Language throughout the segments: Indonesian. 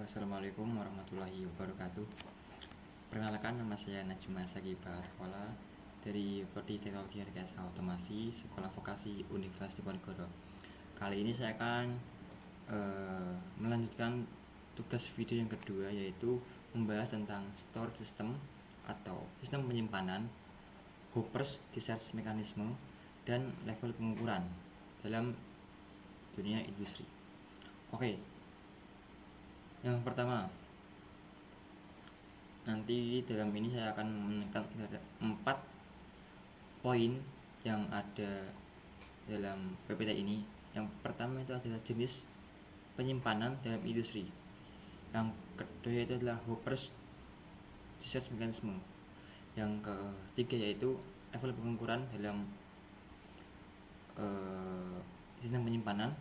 Assalamualaikum warahmatullahi wabarakatuh. Perkenalkan, nama saya Najma Sagibar Wala dari Prodi Teknologi Rekayasa Otomasi Sekolah Vokasi Universitas Diponegoro. Kali ini saya akan melanjutkan tugas video yang kedua, yaitu membahas tentang storage system atau sistem penyimpanan, Hopper's discharge mechanism, dan level pengukuran dalam dunia industri. Oke. Yang pertama, nanti dalam ini saya akan menekan 4 poin yang ada dalam PPT ini. Yang pertama itu adalah jenis penyimpanan dalam industri. Yang kedua itu adalah Hopper's discharge mechanism. Yang ketiga yaitu level pengukuran dalam sistem penyimpanan.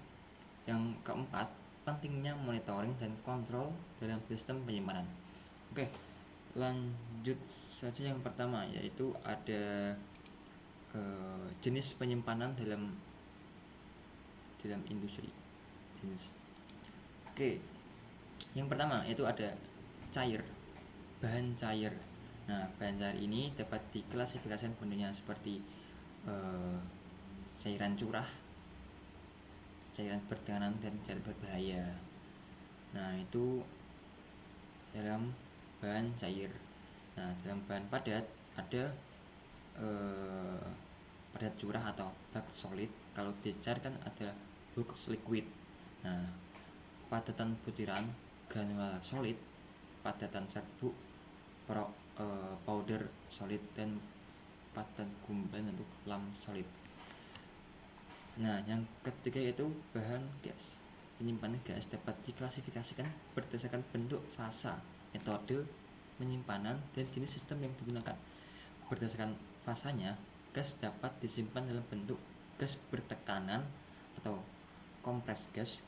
Yang keempat, pentingnya monitoring dan kontrol dalam sistem penyimpanan. Oke, lanjut saja. Yang pertama yaitu ada jenis penyimpanan dalam industri. Oke, yang pertama itu ada cair, bahan cair. Nah, bahan cair ini dapat diklasifikasikan bentuknya seperti cairan curah, cairan bertekanan, dan cairan berbahaya. Nah, itu dalam bahan cair. Nah, dalam bahan padat ada padat curah atau bulk solid. Kalau dicairkan adalah bulk liquid. Nah, padatan butiran, granular solid, padatan serbuk, powder solid, dan padatan gumpalan untuk lump solid. Nah, yang ketiga yaitu bahan gas. Penyimpanan gas dapat diklasifikasikan berdasarkan bentuk, fasa, metode penyimpanan, dan jenis sistem yang digunakan. Berdasarkan fasanya, gas dapat disimpan dalam bentuk gas bertekanan atau compressed gas,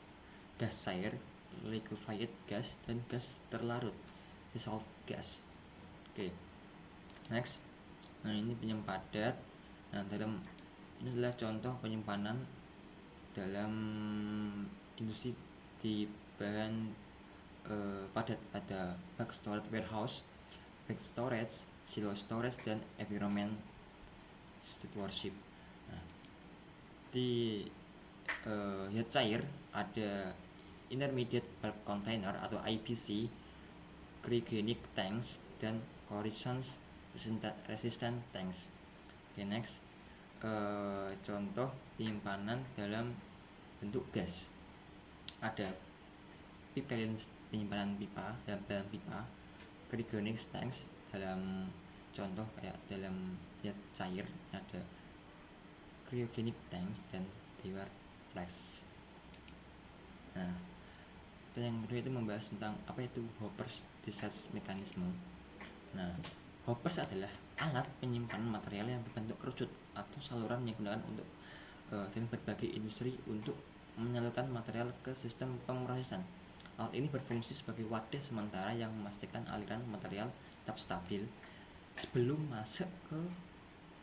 gas cair, liquefied gas, dan gas terlarut, dissolved gas. Oke. Next. Nah, ini penyimpanan padat. Nah, ini adalah contoh penyimpanan dalam industri di bahan padat. Ada bulk storage warehouse, bag storage, silo storage, dan environment stewardship. Nah, di cair ada intermediate bulk container atau IBC, cryogenic tanks, dan corrosion resistant tanks. Okay, next. Contoh penyimpanan dalam bentuk gas ada pipeline, penyimpanan pipa dalam bahan pipa, cryogenic tanks dalam contoh kayak dalam cair ada cryogenic tanks dan dewar flask. Nah, yang kedua itu membahas tentang apa itu Hopper's discharge mechanism. Nah, Hoppers adalah alat penyimpanan material yang berbentuk kerucut atau saluran yang digunakan untuk dalam berbagai industri untuk menyalurkan material ke sistem pemrosesan. Alat ini berfungsi sebagai wadah sementara yang memastikan aliran material tetap stabil sebelum masuk ke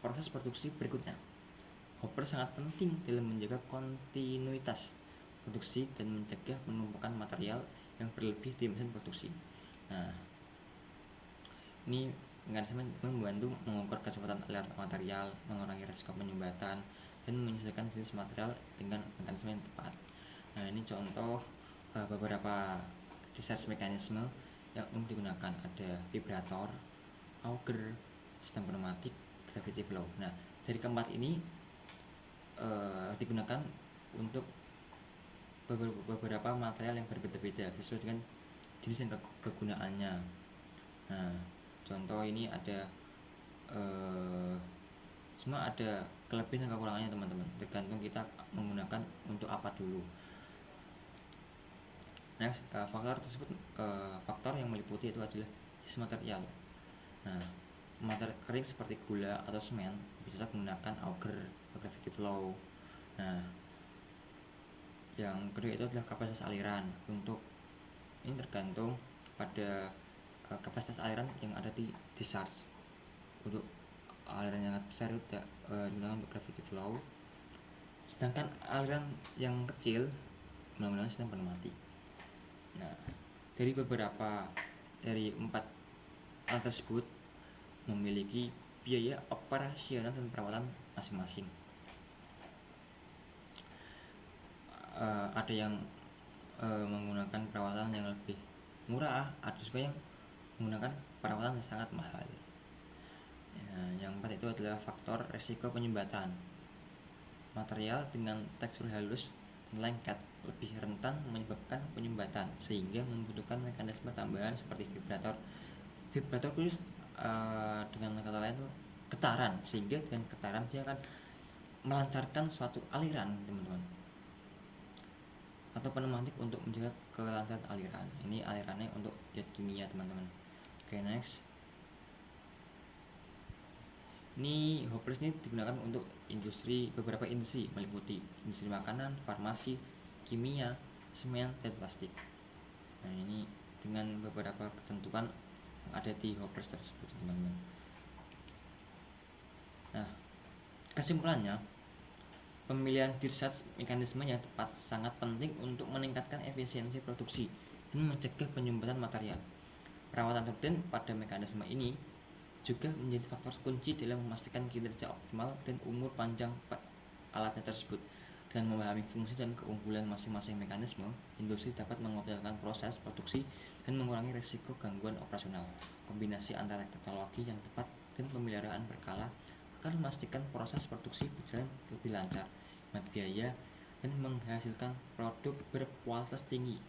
proses produksi berikutnya. Hopper sangat penting dalam menjaga kontinuitas produksi dan mencegah penumpukan material yang berlebih di mesin produksi. Nah, ini mekanisme membantu mengukur kecepatan aliran material, mengurangi risiko penyumbatan, dan menyesuaikan jenis material dengan mekanisme yang tepat. Nah, ini contoh beberapa discharge mekanisme yang umum digunakan. Ada vibrator, auger, sistem pneumatik, gravity flow. Nah, dari keempat ini digunakan untuk beberapa material yang berbeda-beda sesuai dengan jenis dan kegunaannya. Nah, contoh ini ada semua ada kelebihan dan kekurangannya, teman-teman, tergantung kita menggunakan untuk apa dulu. Next, faktor yang meliputi itu adalah jenis material. Nah, material kering seperti gula atau semen bisa menggunakan auger atau gravity flow. Nah, yang kedua itu adalah kapasitas aliran. Untuk ini tergantung pada kapasitas aliran yang ada di discharge. Untuk aliran yang besar itu digunakan untuk gravity flow, sedangkan aliran yang kecil menggunakan sistem pneumatik. Nah, Dari empat alat tersebut memiliki biaya operasional dan perawatan masing-masing. Ada yang menggunakan perawatan yang lebih murah, ada juga yang menggunakan perawatan yang sangat mahal. Yang keempat itu adalah faktor resiko penyumbatan. Material dengan tekstur halus dan lengket lebih rentan menyebabkan penyumbatan, sehingga membutuhkan mekanisme tambahan seperti vibrator. Vibrator itu dengan kata lain itu getaran, sehingga dengan getaran dia akan melancarkan suatu aliran, teman-teman, atau pneumatik untuk menjaga kelancaran aliran. Ini alirannya untuk zat kimia, teman-teman. Oke, next. Ini hopeless ini digunakan untuk beberapa industri meliputi industri makanan, farmasi, kimia, semen, dan plastik. Nah, ini dengan beberapa ketentuan yang ada di hopeless tersebut, teman-teman. Nah, kesimpulannya, pemilihan discharge mekanisme yang tepat sangat penting untuk meningkatkan efisiensi produksi dan mencegah penyumbatan material. Perawatan rutin pada mekanisme ini juga menjadi faktor kunci dalam memastikan kinerja optimal dan umur panjang alatnya tersebut. Dengan memahami fungsi dan keunggulan masing-masing mekanisme, industri dapat mengoptimalkan proses produksi dan mengurangi risiko gangguan operasional. Kombinasi antara teknologi yang tepat dan pemeliharaan berkala akan memastikan proses produksi berjalan lebih lancar, hemat biaya, dan menghasilkan produk berkualitas tinggi.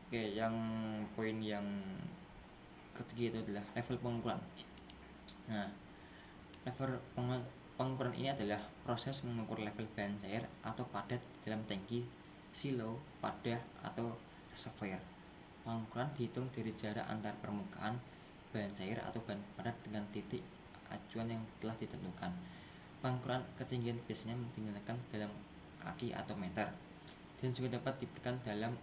Oke, yang poin yang ketiga itu adalah level pengukuran. Nah, level pengukuran ini adalah proses mengukur level bahan cair atau padat dalam tangki, silo, wadah, atau reservoir. Pengukuran dihitung dari jarak antar permukaan bahan cair atau bahan padat dengan titik acuan yang telah ditentukan. Pengukuran ketinggian biasanya dinyatakan dalam kaki atau meter, dan juga dapat diberikan dalam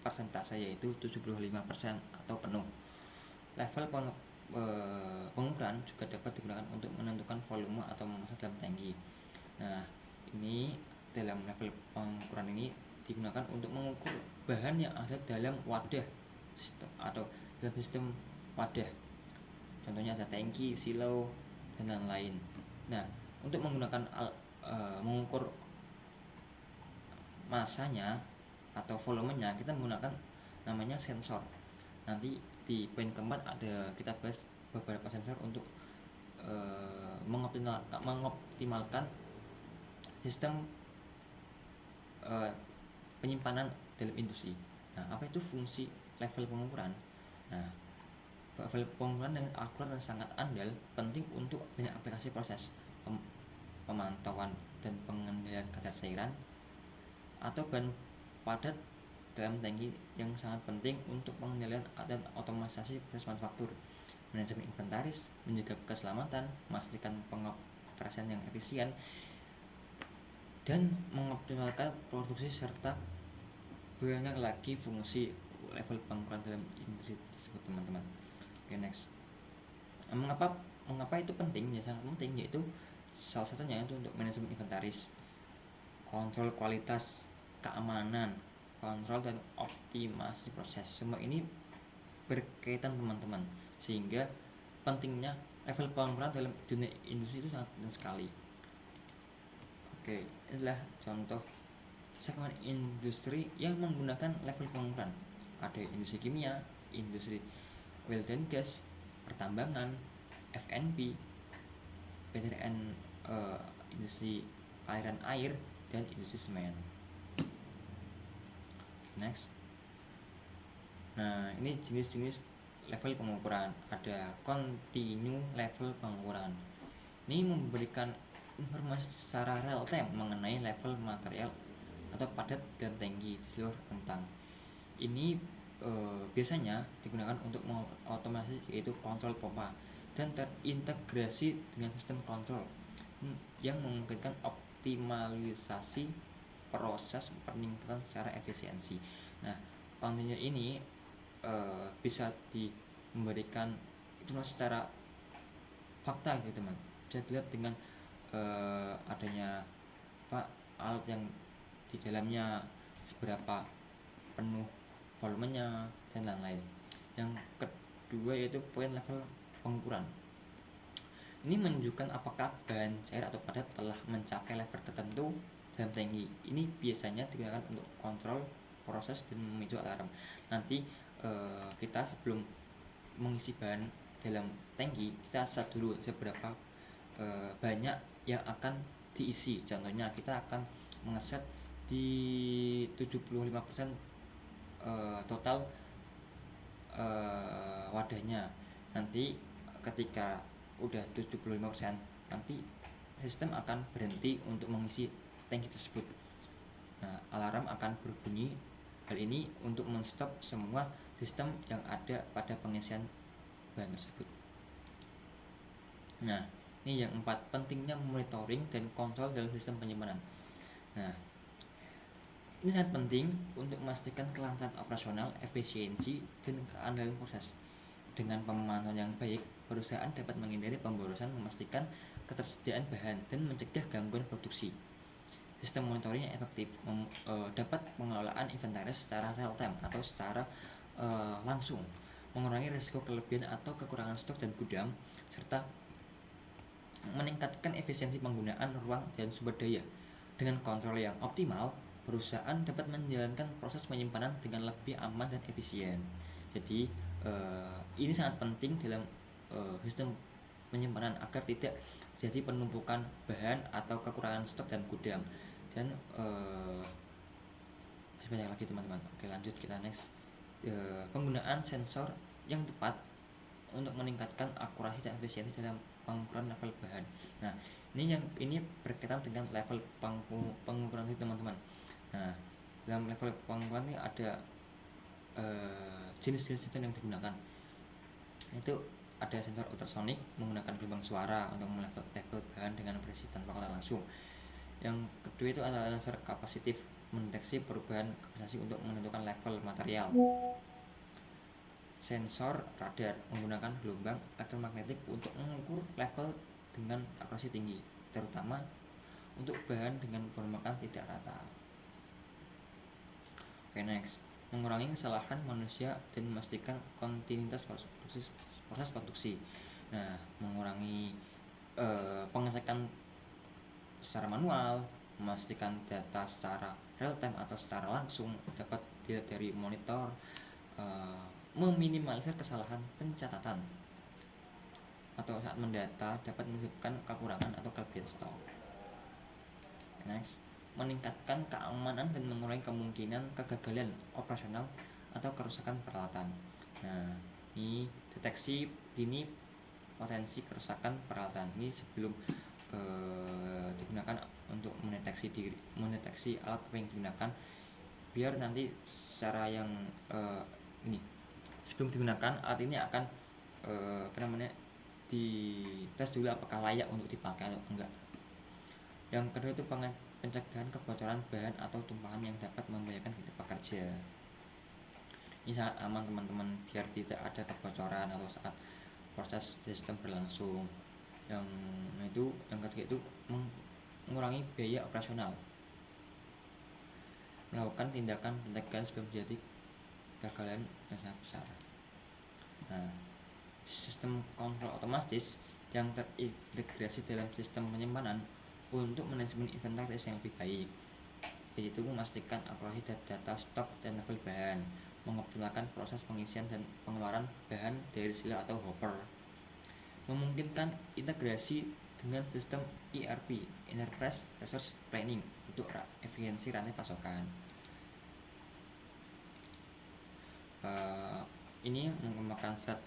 persentase, yaitu 75% atau penuh. Level pengukuran juga dapat digunakan untuk menentukan volume atau massa dalam tangki. Nah, ini dalam level pengukuran ini digunakan untuk mengukur bahan yang ada dalam wadah sistem atau dalam sistem wadah. Contohnya ada tangki, silo, dan lain-lain. Nah, untuk menggunakan mengukur masanya atau volumenya, kita menggunakan namanya sensor. Nanti di poin keempat kita bahas beberapa sensor untuk mengoptimalkan sistem penyimpanan dalam industri. Nah, apa itu fungsi level pengukuran? Nah, level pengukuran yang akurat dan sangat andal penting untuk banyak aplikasi proses pemantauan dan pengendalian kadar cairan atau bahan padat dalam tangki, yang sangat penting untuk pengendalian dan otomatisasi proses manufaktur, manajemen inventaris, menjaga keselamatan, memastikan pengoperasian yang efisien, dan mengoptimalkan produksi, serta banyak lagi fungsi level pengukuran dalam industri tersebut, teman-teman. Oke, next. Mengapa itu penting? Ya, sangat penting, yaitu salah satunya itu untuk manajemen inventaris, kontrol kualitas, keamanan, kontrol dan optimasi proses. Semua ini berkaitan, teman-teman, sehingga pentingnya level pengukuran dalam dunia industri itu sangat penting sekali. Oke, inilah contoh segmen industri yang menggunakan level pengukuran. Ada industri kimia, industri oil dan gas, pertambangan, F&B, PTRN, industri aliran air, dan industri semen. Next. Nah, ini jenis-jenis level pengukuran. Ada continue level pengukuran. Ini memberikan informasi secara real time mengenai level material atau padat dan tangki di seluruh rentang. Ini biasanya digunakan untuk mengotomasi, yaitu kontrol pompa, dan terintegrasi dengan sistem kontrol yang memungkinkan optimalisasi proses peningkatan secara efisiensi. Nah, continue ini bisa memberikan informasi secara fakta, gitu, teman. Bisa dilihat dengan adanya alat yang di dalamnya seberapa penuh volumenya dan lain-lain. Yang kedua yaitu poin level pengukuran. Ini menunjukkan apakah bahan cair atau padat telah mencapai level tertentu dalam tangki. Ini biasanya digunakan untuk kontrol proses dan memicu alarm. Nanti kita sebelum mengisi bahan dalam tangki, kita set dulu seberapa banyak yang akan diisi. Contohnya kita akan mengeset di 75% total wadahnya. Nanti ketika udah 75%, nanti sistem akan berhenti untuk mengisi tangki tersebut. Nah, alarm akan berbunyi. Hal ini untuk menstop semua sistem yang ada pada pengisian bahan tersebut. Nah, ini yang 4, pentingnya monitoring dan kontrol dalam sistem penyimpanan. Nah, ini sangat penting untuk memastikan kelancaran operasional, efisiensi, dan keandalan proses. Dengan pemantauan yang baik, perusahaan dapat menghindari pemborosan, memastikan ketersediaan bahan, dan mencegah gangguan produksi. Sistem monitoring yang efektif dapat pengelolaan inventaris secara real time atau secara langsung, mengurangi risiko kelebihan atau kekurangan stok dan gudang, serta meningkatkan efisiensi penggunaan ruang dan sumber daya. Dengan kontrol yang optimal, perusahaan dapat menjalankan proses penyimpanan dengan lebih aman dan efisien. Jadi ini sangat penting dalam sistem penyimpanan agar tidak jadi penumpukan bahan atau kekurangan stok dan gudang. Dan masih banyak lagi teman-teman. Oke, lanjut kita next. Penggunaan sensor yang tepat untuk meningkatkan akurasi dan efisiensi dalam pengukuran level bahan. Nah, ini berkaitan dengan level pengukuran itu teman-teman. Nah, dalam level pengukuran ini ada jenis-jenis sensor yang digunakan. Itu ada sensor ultrasonik menggunakan gelombang suara untuk melevel bahan dengan presi tanpa kontak langsung. Yang kedua itu adalah sensor kapasitif, mendeteksi perubahan kapasitas untuk menentukan level material. Sensor radar menggunakan gelombang elektromagnetik untuk mengukur level dengan akurasi tinggi, terutama untuk bahan dengan permukaan tidak rata. Oke, next, mengurangi kesalahan manusia dan memastikan kontinuitas proses produksi. Nah, mengurangi pengecekan secara manual, memastikan data secara real time atau secara langsung dapat dilihat dari monitor, meminimalisir kesalahan pencatatan atau saat mendata dapat menyebabkan kekurangan atau kelebihan stok. Next, meningkatkan keamanan dan mengurangi kemungkinan kegagalan operasional atau kerusakan peralatan. Nah, ini deteksi dini potensi kerusakan peralatan ini sebelum digunakan untuk mendeteksi alat apa yang digunakan, biar nanti secara yang ini sebelum digunakan alat ini akan dites dulu apakah layak untuk dipakai atau enggak. Yang kedua itu pencegahan kebocoran bahan atau tumpahan yang dapat membahayakan pekerja. Ini sangat aman teman-teman, biar tidak ada kebocoran atau saat proses sistem berlangsung. Yang ketiga itu mengurangi biaya operasional, melakukan tindakan pencegahan sebelum terjadi kegagalan yang sangat besar. Nah, sistem kontrol otomatis yang terintegrasi dalam sistem penyimpanan untuk manajemen inventaris yang lebih baik, yaitu memastikan akurasi data stok dan level bahan, mengoptimalkan proses pengisian dan pengeluaran bahan dari sila atau hopper, memungkinkan integrasi dengan sistem ERP (Enterprise Resource Planning) untuk efisiensi rantai pasokan. Ini mengembangkan slide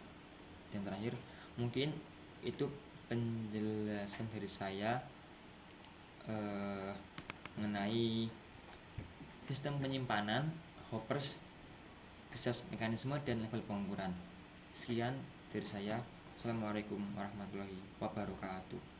yang terakhir. Mungkin itu penjelasan dari saya mengenai sistem penyimpanan, hoppers, discharge mekanisme, dan level pengukuran. Sekian dari saya. Assalamualaikum warahmatullahi wabarakatuh.